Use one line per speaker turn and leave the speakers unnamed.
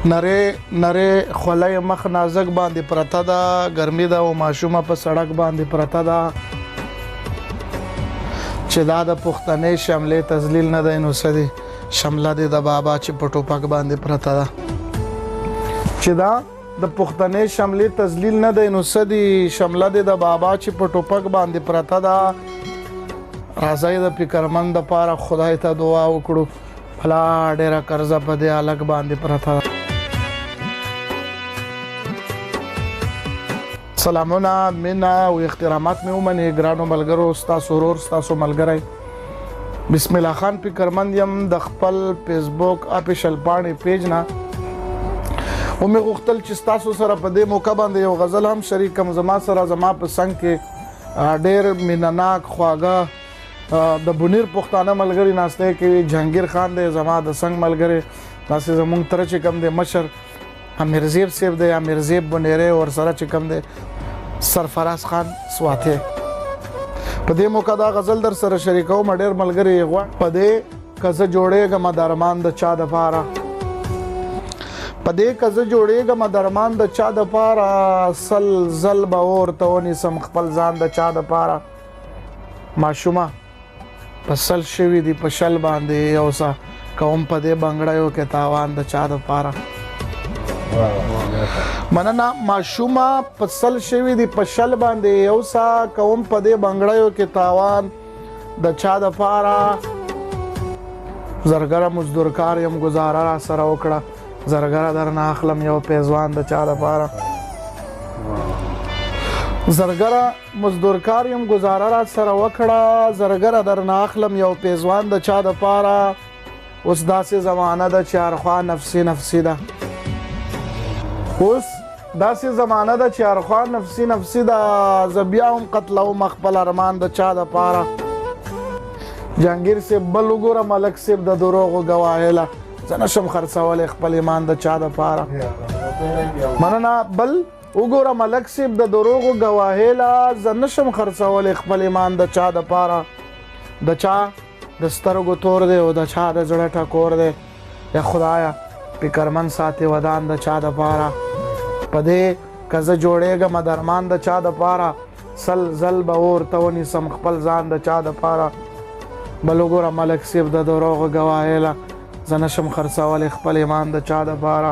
نری خولای مخ نازک باندې پرته ده، ګرمي ده او ماشومه په سړک باندې پرته ده چې دا د پښتنې شملې تذلیل نه دی، نو څه دی شمله دی د بابا چې په ټوپک باندې پرته ده. چې دا د پښتنې شملې تذلیل نه دی، نو څه دی شمله دی د بابا چې په ټوپک باندې پرته ده. راځئ د فکرمند دپاره خدای ته دعا وکړو، بلا ډېره قرضه په دې هلک باندې پرته ده. سلامونه، مینه او احترامات مې ومنئ ګرانو ملګرو. ستاسو ورور ستاسو ملګری بسم الله خان فکرمند یم د خپل فیسبوک اپیشل پاڼې پیج نه. و مې غوښتل چې ستاسو سره په دې موقع باندې یو غزل هم شریک کړم. زما سره زما په څنګ کې ډېر مینناک خواږه د bunir پښتانه ملګري ناستې کوي. جهانګیر خان دی زما د څنګ ملګری، داسې زمونږ تره چې کوم دی مشر امیرزیب صاحب دی، امیرزیب bunirې ورسره چې کوم دی سرفراز خان سواتی. په دې موقع دا غزل در سره شریکوم. ډېر ملګري یې غواړي په دې که زه جوړېږم د ارمان د چا دپاره، په دې که زه جوړېږم د ارمان د چا دپاره، سل زل به ورته ونیسم خپل ځان د چا دپاره. ماشومه په سل شوي دي په شل باندې یو څه کوم په دې بنګړیو کې تاوان د چا دپاره. مننه. ماشومه په سل شوي دي په شل باندې یو څه کوم په دې بنګړیو کې تاوان د چا دپاره. زرګره مزدورکار یم ګزاره را سره وکړه، زرګره درنه اخلم یو پیزوان د چا دپاره. زرګره مزدورکار یم ګزاره را سره وکړه، زرګره درنه اخلم یو پیزوان د چا دپاره. اوس داسې زمانه ده چې هر خوا نفسي نفسي ده، اوس داسې زمانه ده چې هر خوا نفسي نفسي ده. زه بیا هم قتلوم خپل ارمان د چا دپاره. جهانګیر صاحب بل وګوره ملک صاحب د دروغو ګواهله، زه نشم خرڅولی خپل ایمان د چا دپاره. مننه. بل وګوره ملک صاحب د دروغو ګواهله، زه نشم خرڅولی خپل ایمان د چا دپاره. د چا د سترګو تور دی او د چا د زړه ټکور دی. یا خدایه فکرمند ساتې ودان د چا دپاره. په دې که زه جوړېږم د ارمان د چا دپاره، سل زل به ورته ونیسم خپل ځان د چا دپاره. بل وګوره ملک صاحب د دروغو ګواهله، زه نشم خرڅولی خپل ایمان د چا دپاره.